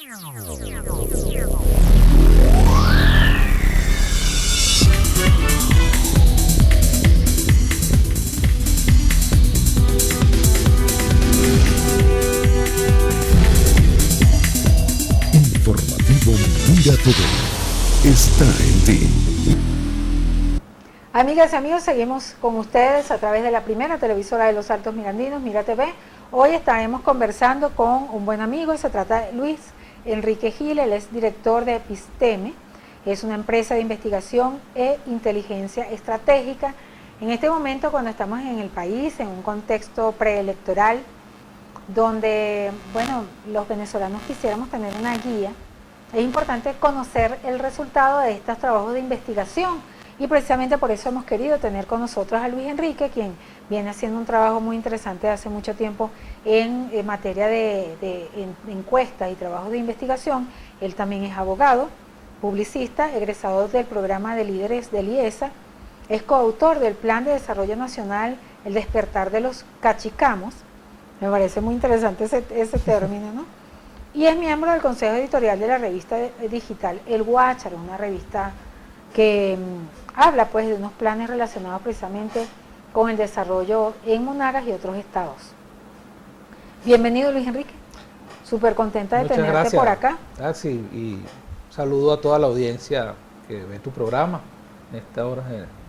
Informativo Mira TV está en ti. Amigas y amigos, seguimos con ustedes a través de la primera televisora de los Altos Mirandinos, Mira TV. Hoy estaremos conversando con un buen amigo, se trata de Luis Enrique Gil, él es director de Episteme, es una empresa de investigación e inteligencia estratégica. En este momento, cuando estamos en el país, en un contexto preelectoral, donde, bueno, los venezolanos quisiéramos tener una guía, es importante conocer el resultado de estos trabajos de investigación y precisamente por eso hemos querido tener con nosotros a Luis Enrique, quien viene haciendo un trabajo muy interesante hace mucho tiempo en materia de encuestas y trabajos de investigación. Él también es abogado, publicista, egresado del programa de líderes del IESA, es coautor del Plan de Desarrollo Nacional El Despertar de los Cachicamos, me parece muy interesante ese término, ¿no? Y es miembro del consejo editorial de la revista digital El Guácharo, una revista que habla pues de unos planes relacionados precisamente con el desarrollo en Monagas y otros estados. Bienvenido, Luis Enrique, súper contenta de tenerte gracias. por acá. Sí, y saludo a toda la audiencia que ve tu programa en estas horas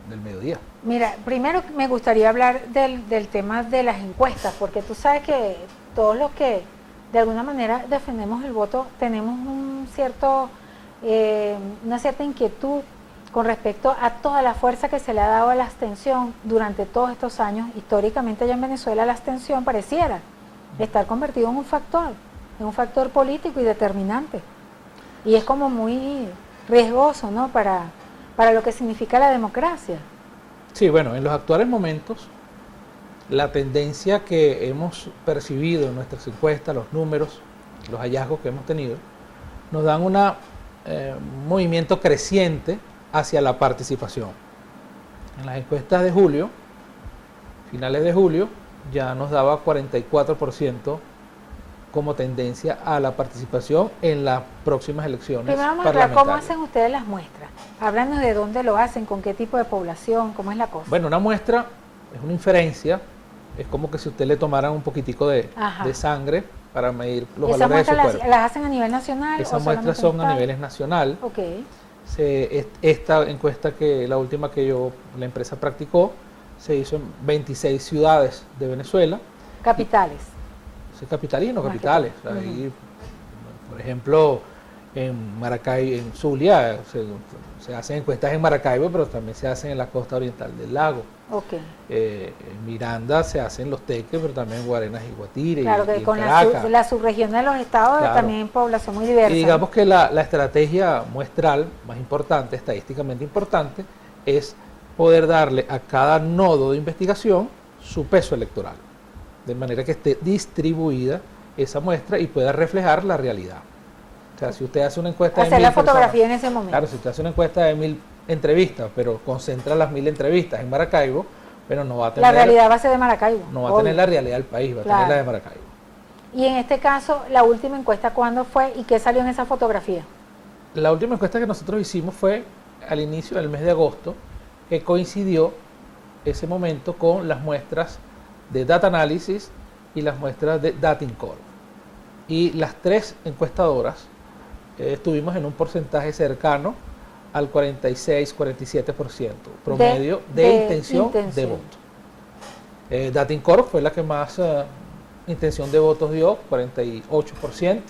del mediodía. Mira, primero me gustaría hablar del tema de las encuestas, porque tú sabes que todos los que de alguna manera defendemos el voto tenemos una cierta inquietud con respecto a toda la fuerza que se le ha dado a la abstención durante todos estos años. Históricamente allá en Venezuela la abstención pareciera estar convertido en un factor político y determinante. Y es como muy riesgoso, ¿no?, para lo que significa la democracia. Sí, bueno, en los actuales momentos, la tendencia que hemos percibido en nuestras encuestas, los números, los hallazgos que hemos tenido, nos dan un movimiento creciente hacia la participación. En las encuestas de julio, finales de julio, ya nos daba 44% como tendencia a la participación en las próximas elecciones Primero vamos a ver cómo hacen ustedes las muestras. Háblanos de dónde lo hacen, con qué tipo de población, cómo es la cosa. Bueno, una muestra es una inferencia, es como que si usted le tomaran un poquitico de sangre para medir los valores de su cuerpo. ¿Las hacen a nivel nacional? Esas muestras son a niveles nacional. Okay. Esta encuesta, la última que la empresa practicó, se hizo en 26 ciudades de Venezuela. Capitales. Capitalinos, capitales. Ahí, por ejemplo, en Maracaibo, en Zulia, se hacen encuestas en Maracaibo, pero también se hacen en la costa oriental del lago. Okay. En Miranda se hacen Los Teques, pero también en Guarenas y Guatire. Claro, que y con la subregión de los estados, claro, también población muy diversa. Y digamos que la estrategia muestral más importante, estadísticamente importante, es poder darle a cada nodo de investigación su peso electoral, de manera que esté distribuida esa muestra y pueda reflejar la realidad. O sea, si usted hace una encuesta de 1000 personas, hacer la fotografía personas, en ese momento. Claro, si usted hace una encuesta de 1000 entrevistas, pero concentra las 1000 entrevistas en Maracaibo, pero no va a tener... La realidad va a ser de Maracaibo. No va a tener la realidad del país, va a tener la de Maracaibo. Y en este caso, la última encuesta, ¿cuándo fue y qué salió en esa fotografía? La última encuesta que nosotros hicimos fue al inicio del mes de agosto, que coincidió ese momento con las muestras de Data Analysis y las muestras de Datincorp. Y las tres encuestadoras estuvimos en un porcentaje cercano al 46-47% promedio de intención de voto. Datincorp fue la que más intención de votos dio, 48%,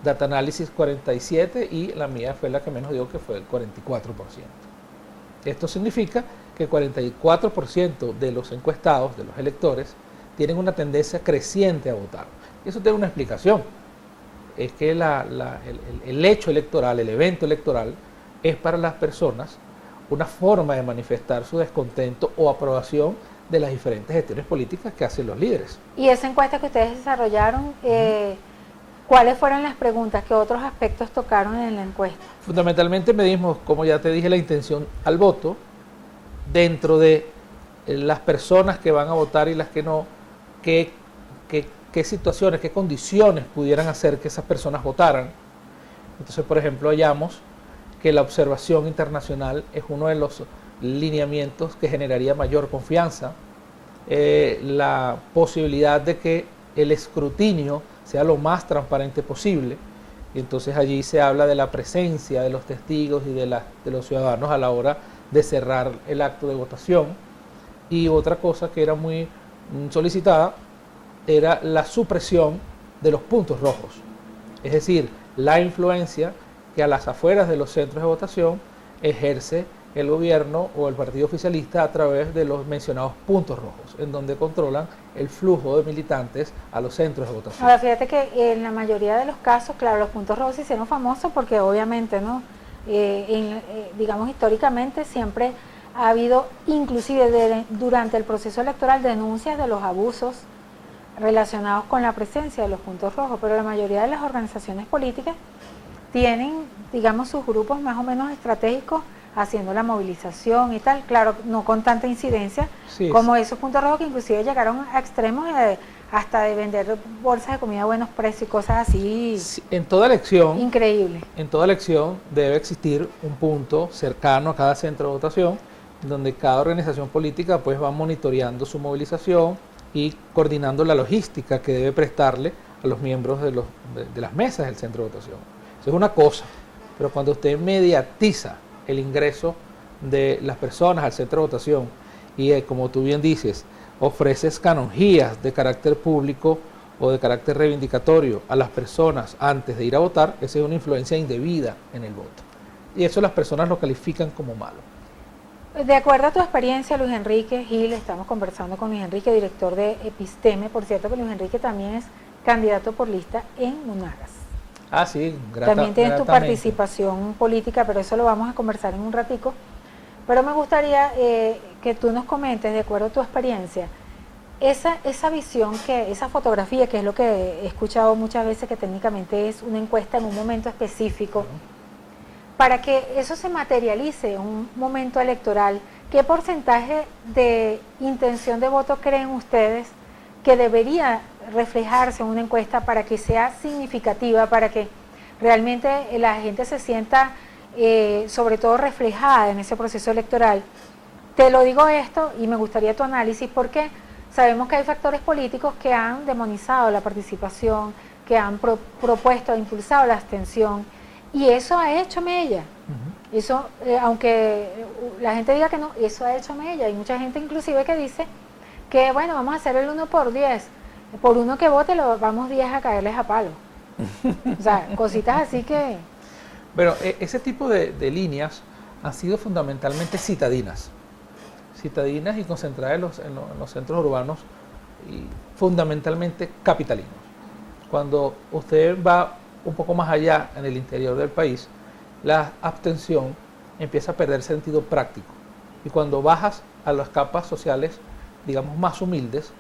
Data Analysis 47% y la mía fue la que menos dio, que fue el 44%. Esto significa que el 44% de los encuestados, de los electores, tienen una tendencia creciente a votar. Y eso tiene una explicación. Es que el hecho electoral, el evento electoral, es para las personas una forma de manifestar su descontento o aprobación de las diferentes gestiones políticas que hacen los líderes. Y esa encuesta que ustedes desarrollaron, ¿cuáles fueron las preguntas? ¿Qué otros aspectos tocaron en la encuesta? Fundamentalmente medimos, como ya te dije, la intención al voto dentro de las personas que van a votar y las que no, qué qué situaciones, qué condiciones pudieran hacer que esas personas votaran. Entonces, por ejemplo, hallamos que la observación internacional es uno de los lineamientos que generaría mayor confianza, la posibilidad de que el escrutinio sea lo más transparente posible. Y entonces allí se habla de la presencia de los testigos y de los ciudadanos a la hora de cerrar el acto de votación. Y otra cosa que era muy solicitada era la supresión de los puntos rojos, es decir, la influencia que a las afueras de los centros de votación ejerce el gobierno o el partido oficialista a través de los mencionados puntos rojos, en donde controlan el flujo de militantes a los centros de votación. Ahora, fíjate que en la mayoría de los casos, claro, los puntos rojos se hicieron famosos porque obviamente, ¿no? Digamos, históricamente siempre ha habido, inclusive durante el proceso electoral, denuncias de los abusos relacionados con la presencia de los puntos rojos, pero la mayoría de las organizaciones políticas tienen, digamos, sus grupos más o menos estratégicos haciendo la movilización y tal, claro, no con tanta incidencia como esos puntos rojos que inclusive llegaron a extremos hasta de vender bolsas de comida a buenos precios y cosas así. Sí, en toda elección, increíble. En toda elección debe existir un punto cercano a cada centro de votación, donde cada organización política pues va monitoreando su movilización y coordinando la logística que debe prestarle a los miembros de las mesas del centro de votación. Eso es una cosa, pero cuando usted mediatiza el ingreso de las personas al centro de votación y como tú bien dices, ofreces canonjías de carácter público o de carácter reivindicatorio a las personas antes de ir a votar, esa es una influencia indebida en el voto. Y eso las personas lo califican como malo. De acuerdo a tu experiencia, Luis Enrique Gil, estamos conversando con Luis Enrique, director de Episteme. Por cierto que Luis Enrique también es candidato por lista en Monagas. Ah, sí, también tienes tu participación política, pero eso lo vamos a conversar en un ratico. Pero me gustaría que tú nos comentes, de acuerdo a tu experiencia, esa visión, esa fotografía, que es lo que he escuchado muchas veces, que técnicamente es una encuesta en un momento específico, para que eso se materialice en un momento electoral. ¿Qué porcentaje de intención de voto creen ustedes que debería reflejarse en una encuesta para que sea significativa, para que realmente la gente se sienta sobre todo reflejada en ese proceso electoral? Te lo digo esto y me gustaría tu análisis porque sabemos que hay factores políticos que han demonizado la participación, que han propuesto e impulsado la abstención, y eso ha hecho mella. Eso, aunque la gente diga que no, eso ha hecho mella. Hay mucha gente inclusive que dice que bueno, vamos a hacer el 1 por 10, por uno que vote vamos 10 a caerles a palo. O sea, cositas así que... Bueno, ese tipo de líneas han sido fundamentalmente citadinas y concentradas en los centros urbanos y fundamentalmente capitalinos. Cuando usted va un poco más allá en el interior del país, la abstención empieza a perder sentido práctico, y cuando bajas a las capas sociales, digamos, más humildes,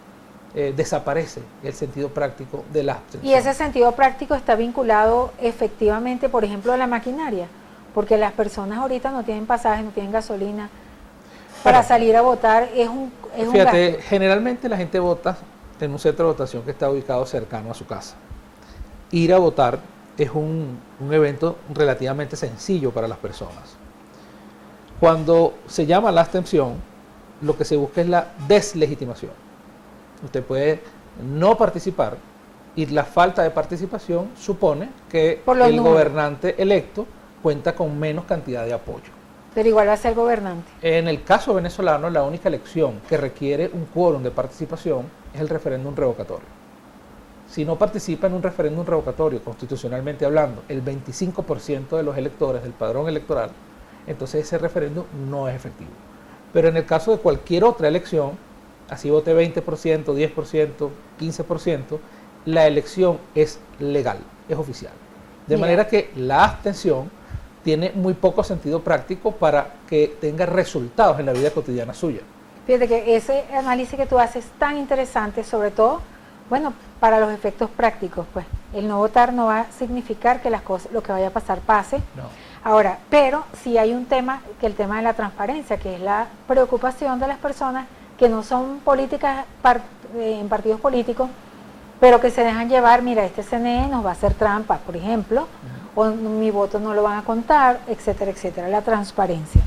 desaparece el sentido práctico de la abstención. Y ese sentido práctico está vinculado efectivamente, por ejemplo, a la maquinaria, porque las personas ahorita no tienen pasaje, no tienen gasolina para salir a votar. Es un gasto. Generalmente la gente vota en un centro de votación que está ubicado cercano a su casa. Ir a votar es un evento relativamente sencillo para las personas. Cuando se llama la abstención, lo que se busca es la deslegitimación. Usted puede no participar y la falta de participación supone que el gobernante electo cuenta con menos cantidad de apoyo. Pero igual va a ser gobernante. En el caso venezolano, la única elección que requiere un quórum de participación es el referéndum revocatorio. Si no participa en un referéndum revocatorio, constitucionalmente hablando, el 25% de los electores del padrón electoral, entonces ese referéndum no es efectivo. Pero en el caso de cualquier otra elección, así vote 20%, 10%, 15%, la elección es legal, es oficial. De manera que la abstención tiene muy poco sentido práctico para que tenga resultados en la vida cotidiana suya. Fíjate que ese análisis que tú haces es tan interesante, sobre todo, bueno, para los efectos prácticos, pues. El no votar no va a significar que las cosas, lo que vaya a pasar pase. No. Ahora, pero sí hay un tema, que el tema de la transparencia, que es la preocupación de las personas que no son políticas en partidos políticos, pero que se dejan llevar, mira, este CNE nos va a hacer trampa, por ejemplo, o mi voto no lo van a contar, etcétera, etcétera. La transparencia.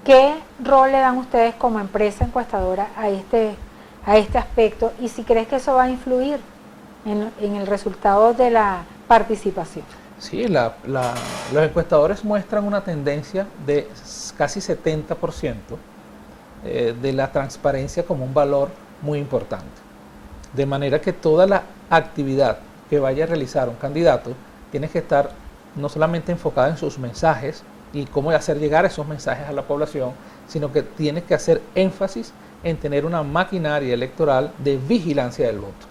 ¿Qué rol le dan ustedes como empresa encuestadora a este aspecto? Y si crees que eso va a influir en el resultado de la participación. Sí, los encuestadores muestran una tendencia de casi 70% de la transparencia como un valor muy importante. De manera que toda la actividad que vaya a realizar un candidato tiene que estar no solamente enfocada en sus mensajes y cómo hacer llegar esos mensajes a la población, sino que tiene que hacer énfasis en tener una maquinaria electoral de vigilancia del voto.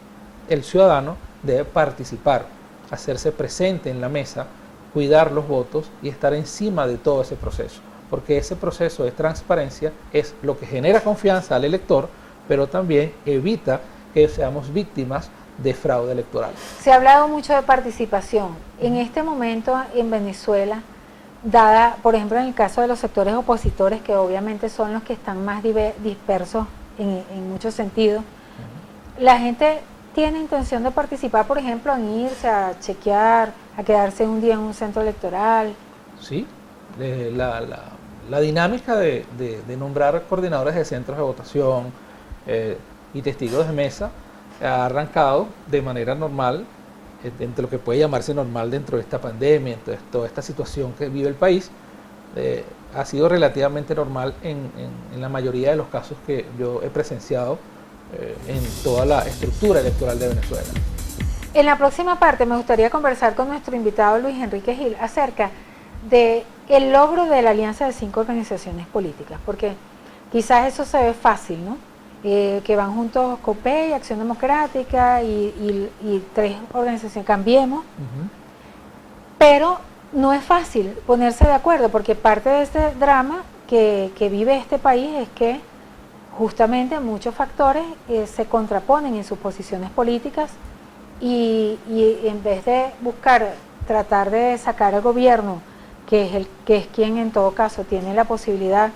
El ciudadano debe participar, hacerse presente en la mesa, cuidar los votos y estar encima de todo ese proceso, porque ese proceso de transparencia es lo que genera confianza al elector, pero también evita que seamos víctimas de fraude electoral. Se ha hablado mucho de participación. En este momento en Venezuela, dada, por ejemplo, en el caso de los sectores opositores, que obviamente son los que están más dispersos en muchos sentidos, la gente tiene intención de participar, por ejemplo, en irse a chequear, a quedarse un día en un centro electoral. Sí, la dinámica de nombrar coordinadores de centros de votación y testigos de mesa ha arrancado de manera normal, entre lo que puede llamarse normal dentro de esta pandemia, de toda esta situación que vive el país. Ha sido relativamente normal en la mayoría de los casos que yo he presenciado en toda la estructura electoral de Venezuela. En la próxima parte me gustaría conversar con nuestro invitado Luis Enrique Gil acerca de el logro de la alianza de 5 organizaciones políticas, porque quizás eso se ve fácil, ¿no? Que van juntos COPEI, Acción Democrática y 3 organizaciones, Cambiemos, pero no es fácil ponerse de acuerdo, porque parte de este drama que vive este país es que justamente muchos factores se contraponen en sus posiciones políticas y en vez de buscar, tratar de sacar al gobierno, que es quien en todo caso tiene la posibilidad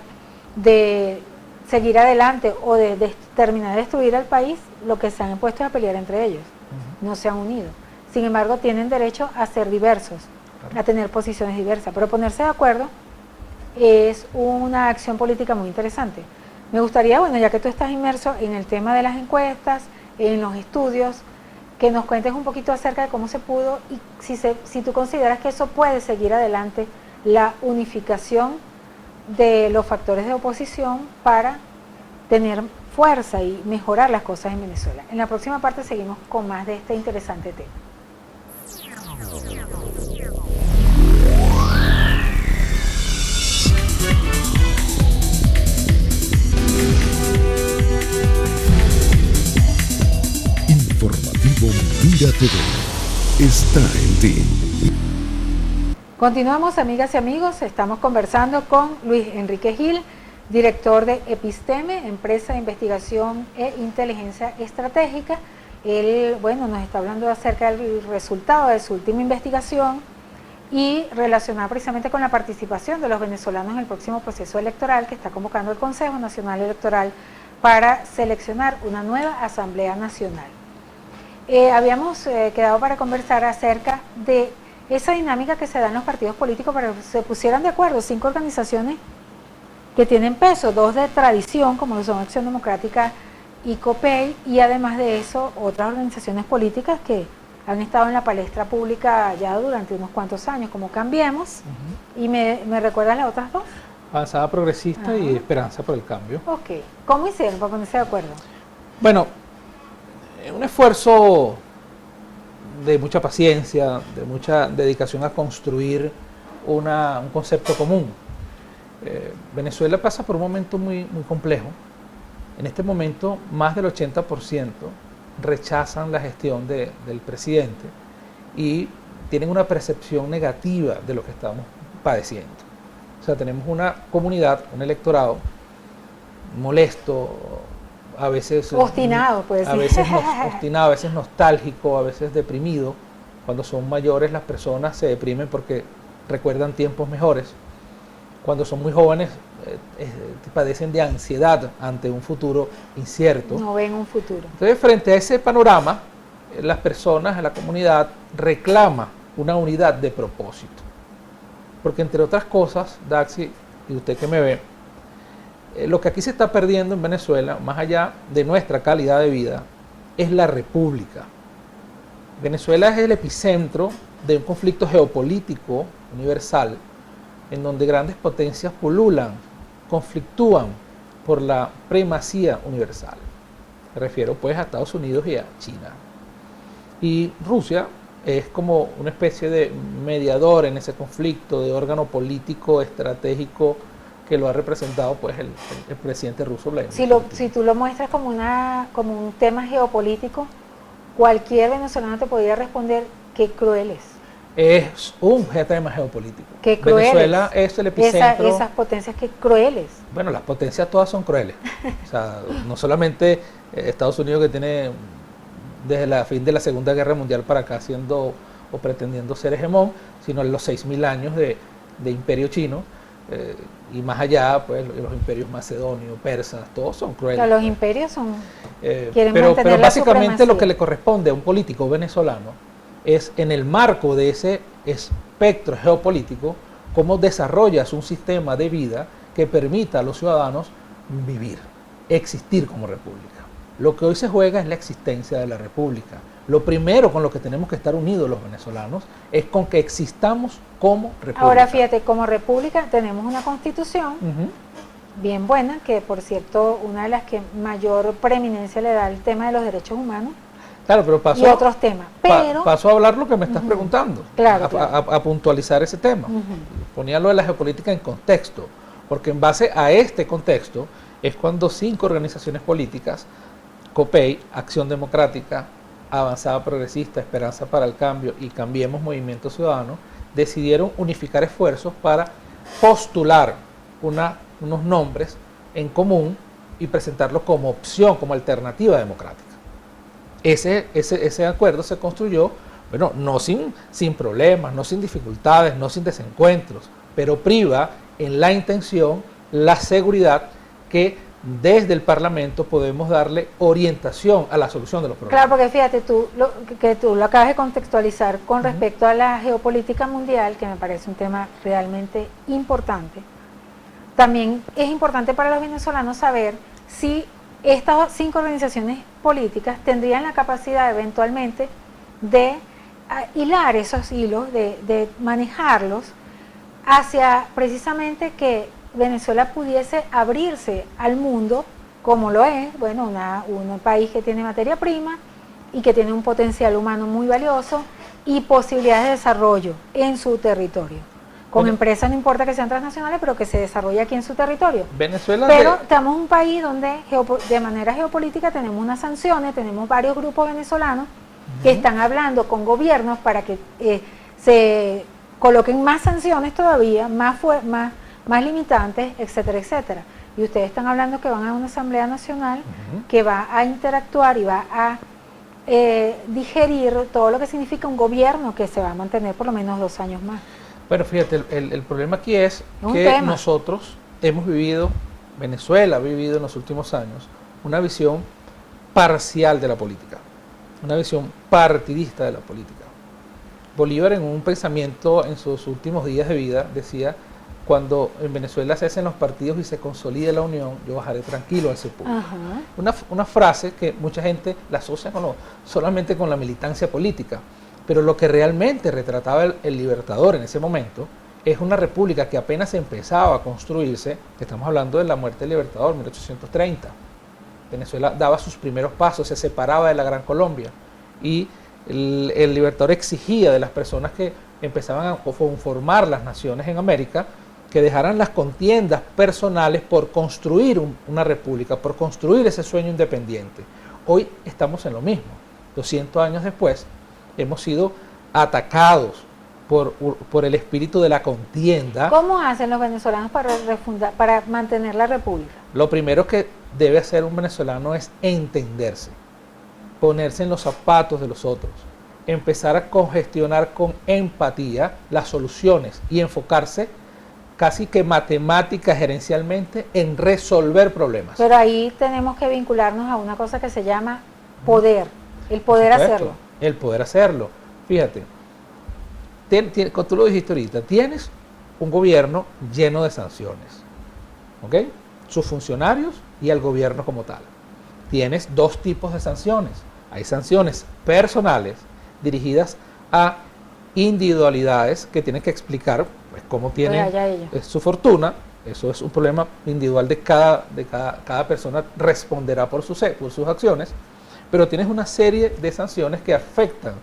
de seguir adelante o de terminar de destruir al país, lo que se han puesto es a pelear entre ellos, no se han unido. Sin embargo, tienen derecho a ser diversos, a tener posiciones diversas, pero ponerse de acuerdo es una acción política muy interesante. Me gustaría, bueno, ya que tú estás inmerso en el tema de las encuestas, en los estudios, que nos cuentes un poquito acerca de cómo se pudo y si tú consideras que eso puede seguir adelante, la unificación de los factores de oposición para tener fuerza y mejorar las cosas en Venezuela. En la próxima parte seguimos con más de este interesante tema. Informativo Mira TV está en ti. Continuamos, amigas y amigos, estamos conversando con Luis Enrique Gil, director de Episteme, empresa de investigación e inteligencia estratégica. Él, bueno, nos está hablando acerca del resultado de su última investigación y relacionado precisamente con la participación de los venezolanos en el próximo proceso electoral que está convocando el Consejo Nacional Electoral para seleccionar una nueva Asamblea Nacional. Habíamos quedado para conversar acerca de esa dinámica que se da en los partidos políticos para que se pusieran de acuerdo 5 organizaciones que tienen peso, 2 de tradición, como son Acción Democrática y COPEI, y además de eso, otras organizaciones políticas que han estado en la palestra pública ya durante unos cuantos años, como Cambiemos, y me recuerdas las otras 2. Avanzada Progresista y Esperanza por el Cambio. Ok, ¿cómo hicieron para ponerse de acuerdo? Bueno, un esfuerzo de mucha paciencia, de mucha dedicación a construir un concepto común. Venezuela pasa por un momento muy complejo. En este momento, más del 80% rechazan la gestión del presidente y tienen una percepción negativa de lo que estamos padeciendo. O sea, tenemos una comunidad, un electorado molesto, a veces obstinado, puede ser. Obstinado, a veces nostálgico, a veces deprimido. Cuando son mayores las personas se deprimen porque recuerdan tiempos mejores. Cuando son muy jóvenes padecen de ansiedad ante un futuro incierto. No ven un futuro. Entonces, frente a ese panorama, las personas, la comunidad reclama una unidad de propósito. Porque entre otras cosas, Daxi, y usted que me ve, lo que aquí se está perdiendo en Venezuela, más allá de nuestra calidad de vida, es la república. Venezuela es el epicentro de un conflicto geopolítico universal, en donde grandes potencias pululan, conflictúan por la primacía universal. Me refiero pues a Estados Unidos y a China. Y Rusia es como una especie de mediador en ese conflicto, de órgano político estratégico que lo ha representado pues el presidente ruso Vladimir Putin. Si tú lo muestras como un tema geopolítico, cualquier venezolano te podría responder qué cruel es. Es un tema geopolítico. Qué crueles. Venezuela es el epicentro. Esas potencias, qué crueles. Bueno, las potencias todas son crueles. O sea, no solamente Estados Unidos, que tiene desde la fin de la Segunda Guerra Mundial para acá siendo o pretendiendo ser hegemón, sino en los 6.000 años de imperio chino, y más allá, pues los imperios macedonios, persas, todos son crueles. Claro, los imperios son pero básicamente lo que le corresponde a un político venezolano es, en el marco de ese espectro geopolítico, cómo desarrollas un sistema de vida que permita a los ciudadanos vivir, existir como república. Lo que hoy se juega es la existencia de la república. Lo primero con lo que tenemos que estar unidos los venezolanos es con que existamos como república. Ahora fíjate, como república tenemos una constitución bien buena, que por cierto, una de las que mayor preeminencia le da al tema de los derechos humanos. Claro, pero y otros temas. Pero paso a hablar lo que me estás preguntando, claro, a puntualizar ese tema. Ponía lo de la geopolítica en contexto, porque en base a este contexto es cuando 5 organizaciones políticas, COPEI, Acción Democrática, Avanzada Progresista, Esperanza para el Cambio y Cambiemos Movimiento Ciudadano, decidieron unificar esfuerzos para postular unos nombres en común y presentarlos como opción, como alternativa democrática. Ese acuerdo se construyó, bueno, no sin problemas, no sin dificultades, no sin desencuentros, pero priva en la intención la seguridad que desde el Parlamento podemos darle orientación a la solución de los problemas. Claro, porque fíjate, tú lo acabas de contextualizar con respecto a la geopolítica mundial, que me parece un tema realmente importante. También es importante para los venezolanos saber si estas 5 organizaciones políticas tendrían la capacidad eventualmente de hilar esos hilos, de manejarlos hacia precisamente que Venezuela pudiese abrirse al mundo como lo es, bueno, un país que tiene materia prima y que tiene un potencial humano muy valioso y posibilidades de desarrollo en su territorio. Con empresas, no importa que sean transnacionales, pero que se desarrolle aquí en su territorio. Pero estamos en un país donde de manera geopolítica tenemos unas sanciones, tenemos varios grupos venezolanos que están hablando con gobiernos para que se coloquen más sanciones todavía, más limitantes, etcétera, etcétera. Y ustedes están hablando que van a una Asamblea Nacional que va a interactuar y va a digerir todo lo que significa un gobierno que se va a mantener por lo menos 2 años más. Bueno, fíjate, el problema aquí es que nosotros hemos vivido, Venezuela ha vivido en los últimos años, una visión parcial de la política, una visión partidista de la política. Bolívar, en un pensamiento en sus últimos días de vida, decía: cuando en Venezuela se hacen los partidos y se consolide la unión, yo bajaré tranquilo al sepulcro. Una frase que mucha gente la asocia solamente con la militancia política, pero lo que realmente retrataba el Libertador en ese momento es una república que apenas empezaba a construirse. Estamos hablando de la muerte del Libertador, 1830. Venezuela daba sus primeros pasos, se separaba de la Gran Colombia, y el Libertador exigía de las personas que empezaban a conformar las naciones en América que dejaran las contiendas personales por construir una república, por construir ese sueño independiente. Hoy estamos en lo mismo. 200 años después, hemos sido atacados por el espíritu de la contienda. ¿Cómo hacen los venezolanos para mantener la república? Lo primero que debe hacer un venezolano es entenderse, ponerse en los zapatos de los otros, empezar a congestionar con empatía las soluciones y enfocarse casi que matemática, gerencialmente, en resolver problemas. Pero ahí tenemos que vincularnos a una cosa que se llama poder, el poder hacerlo. el poder hacerlo. Fíjate, como tú lo dijiste ahorita, tienes un gobierno lleno de sanciones, ¿ok? Sus funcionarios y el gobierno como tal. Tienes dos tipos de sanciones. Hay sanciones personales dirigidas a individualidades que tienen que explicar pues, cómo tienen su fortuna. Eso es un problema individual de cada persona, responderá por sus acciones, pero tienes una serie de sanciones que afectan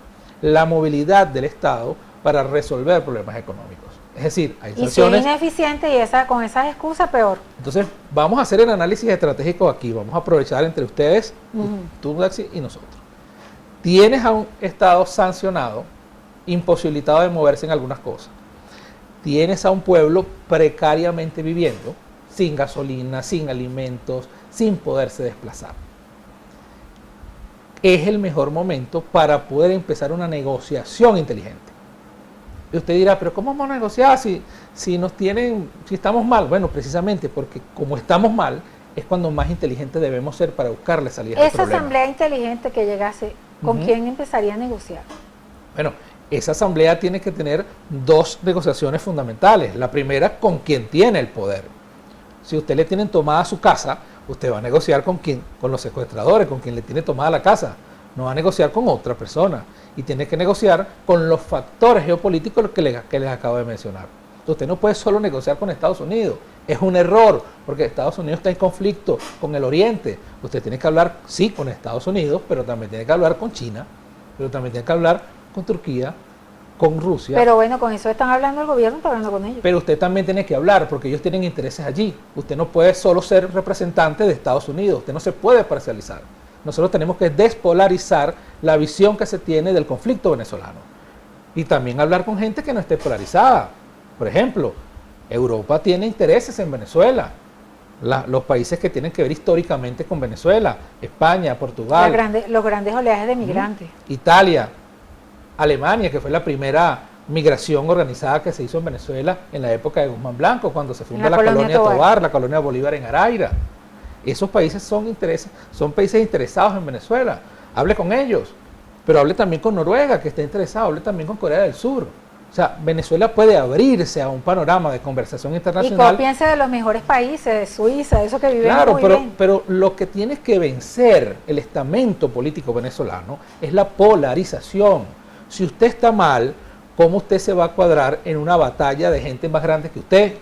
la movilidad del Estado para resolver problemas económicos. Es decir, hay sanciones... Y si es ineficiente y con esas excusas, peor. Entonces, vamos a hacer el análisis estratégico aquí, vamos a aprovechar entre ustedes, tú, Daxi, y nosotros. Tienes a un Estado sancionado, imposibilitado de moverse en algunas cosas. Tienes a un pueblo precariamente viviendo, sin gasolina, sin alimentos, sin poderse desplazar. Es el mejor momento para poder empezar una negociación inteligente. Y usted dirá, pero ¿cómo vamos a negociar si estamos mal? Bueno, precisamente porque como estamos mal, es cuando más inteligentes debemos ser para buscarle salidas al problema. Esa asamblea inteligente que llegase, ¿con quién empezaría a negociar? Bueno, esa asamblea tiene que tener dos negociaciones fundamentales. La primera, con quien tiene el poder. Si usted le tienen tomada su casa, usted va a negociar con los secuestradores, con quien le tiene tomada la casa. No va a negociar con otra persona. Y tiene que negociar con los factores geopolíticos que les acabo de mencionar. Usted no puede solo negociar con Estados Unidos. Es un error, porque Estados Unidos está en conflicto con el Oriente. Usted tiene que hablar, sí, con Estados Unidos, pero también tiene que hablar con China, pero también tiene que hablar con Turquía, con Rusia. Pero bueno, con eso están hablando el gobierno, está hablando con ellos. Pero usted también tiene que hablar, porque ellos tienen intereses allí. Usted no puede solo ser representante de Estados Unidos, usted no se puede parcializar. Nosotros tenemos que despolarizar la visión que se tiene del conflicto venezolano. Y también hablar con gente que no esté polarizada. Por ejemplo, Europa tiene intereses en Venezuela. Los países que tienen que ver históricamente con Venezuela, España, Portugal. Los grandes oleajes de migrantes. Italia, Alemania, que fue la primera migración organizada que se hizo en Venezuela en la época de Guzmán Blanco, cuando se funda la colonia Tovar, la colonia Bolívar en Araira. Esos países son países interesados en Venezuela. Hable con ellos, pero hable también con Noruega, que está interesado, hable también con Corea del Sur. O sea, Venezuela puede abrirse a un panorama de conversación internacional. Y copiense de los mejores países, de Suiza, eso que viven muy bien. Pero lo que tiene que vencer el estamento político venezolano es la polarización. Si usted está mal, ¿cómo usted se va a cuadrar en una batalla de gente más grande que usted?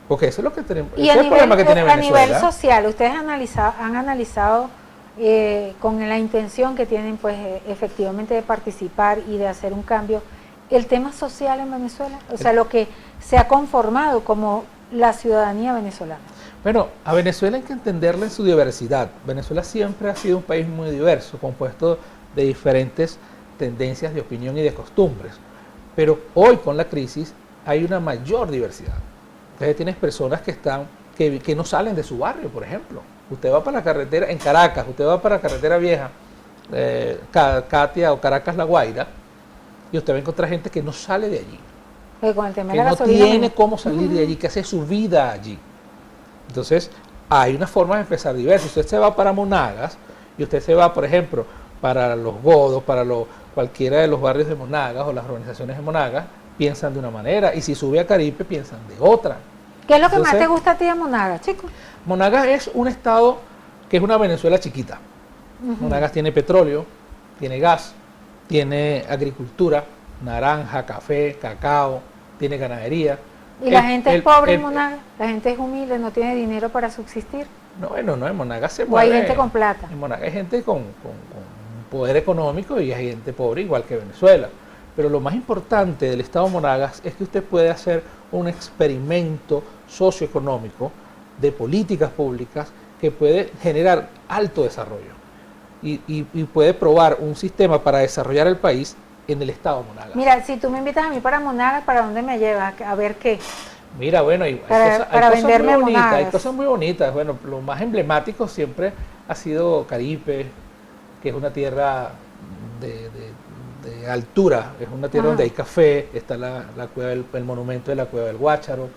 Porque eso es lo que tenemos. Y ese es el problema que tiene Venezuela. A nivel social, ustedes han analizado con la intención que tienen, pues, efectivamente de participar y de hacer un cambio, el tema social en Venezuela, o sea, lo que se ha conformado como la ciudadanía venezolana. Bueno, a Venezuela hay que entenderla en su diversidad. Venezuela siempre ha sido un país muy diverso, compuesto de diferentes tendencias de opinión y de costumbres. Pero hoy con la crisis hay una mayor diversidad. Entonces tienes personas que no salen de su barrio, por ejemplo. Usted va para la carretera, en Caracas, usted va para la carretera vieja, Catia o Caracas La Guaira, y usted va a encontrar gente que no sale de allí. Con el tema que de la no tiene cómo salir de allí, que hace su vida allí. Entonces, hay una forma de empezar diversa. Usted se va para Monagas, y usted se va, por ejemplo, para Los Godos, cualquiera de los barrios de Monagas o las organizaciones de Monagas, piensan de una manera, y si sube a Caripe, piensan de otra. ¿Qué es lo que más te gusta a ti de Monagas, chicos? Monagas es un estado que es una Venezuela chiquita. Monagas tiene petróleo, tiene gas, tiene agricultura, naranja, café, cacao, tiene ganadería. ¿Y la gente es pobre en Monagas? ¿La gente es humilde, no tiene dinero para subsistir? No, en Monagas se mueve. ¿O hay gente con plata? En Monagas hay gente con poder económico y hay gente pobre igual que Venezuela. Pero lo más importante del estado de Monagas es que usted puede hacer un experimento socioeconómico de políticas públicas que puede generar alto desarrollo y puede probar un sistema para desarrollar el país en el estado de Monagas. Mira, si tú me invitas a mí para Monagas, ¿para dónde me llevas? A ver qué. Mira, bueno, hay cosas muy bonitas. Bueno, lo más emblemático siempre ha sido Caripe, que es una tierra de altura, es una tierra donde hay café, está la cueva el monumento de la Cueva del Guácharo.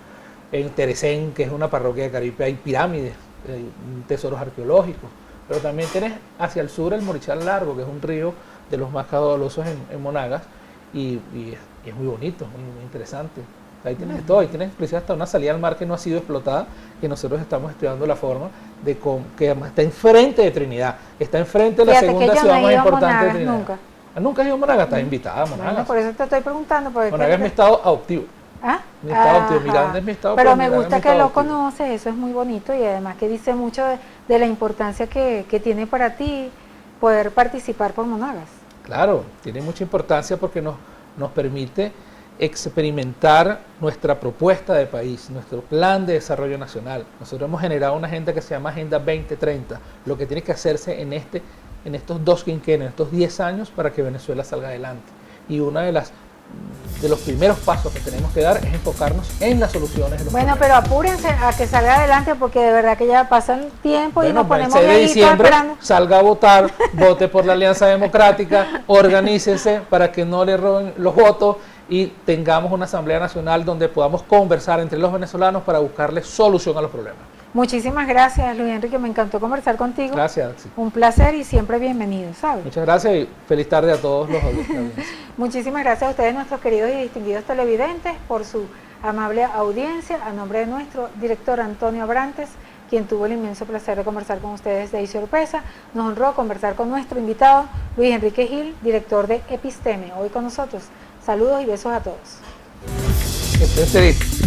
En Teresén, que es una parroquia de Caripe, hay pirámides, hay tesoros arqueológicos. Pero también tienes hacia el sur el Morichal Largo, que es un río de los más caudalosos en Monagas, y es muy bonito, muy interesante. Ahí tienes de todo, ahí tienes inclusive hasta una salida al mar que no ha sido explotada, que nosotros estamos estudiando la forma de que además está enfrente de Trinidad, está enfrente de la Fíjate que segunda yo ciudad no he más ido a importante de Monagas Trinidad. nunca. ¿Nunca has ido a Monagas? Estás invitada a Monagas. Bueno, por eso te estoy preguntando. Porque Monagas es mi estado adoptivo. ¿Ah? Mi estado adoptivo, Ajá. Miranda es mi estado, Pero me Monagas es gusta mi que estado lo adoptivo. conoces, eso es muy bonito y además que dice mucho de la importancia que tiene para ti poder participar por Monagas. Claro, tiene mucha importancia porque nos permite experimentar nuestra propuesta de país, nuestro plan de desarrollo nacional. Nosotros hemos generado una agenda que se llama Agenda 2030, lo que tiene que hacerse en estos 2 quinquenios, en estos 10 años para que Venezuela salga adelante. Y uno de los primeros pasos que tenemos que dar es enfocarnos en las soluciones. Bueno, pero apúrense a que salga adelante porque de verdad que ya pasa el tiempo y nos para el ponemos 6 de viejitos diciembre esperando. salga a votar, vote por la Alianza Democrática, organícese para que no le roben los votos y tengamos una Asamblea Nacional donde podamos conversar entre los venezolanos para buscarle solución a los problemas. Muchísimas gracias, Luis Enrique, me encantó conversar contigo. Gracias, Axi. Un placer y siempre bienvenido, ¿sabes? Muchas gracias y feliz tarde a todos los audiencias. Muchísimas gracias a ustedes, nuestros queridos y distinguidos televidentes, por su amable audiencia. A nombre de nuestro director Antonio Abrantes, quien tuvo el inmenso placer de conversar con ustedes de Sorpresa, nos honró conversar con nuestro invitado, Luis Enrique Gil, director de Episteme, hoy con nosotros. Saludos y besos a todos. Que estén felices.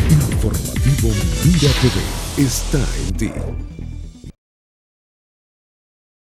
Informativo Mira TV está en ti.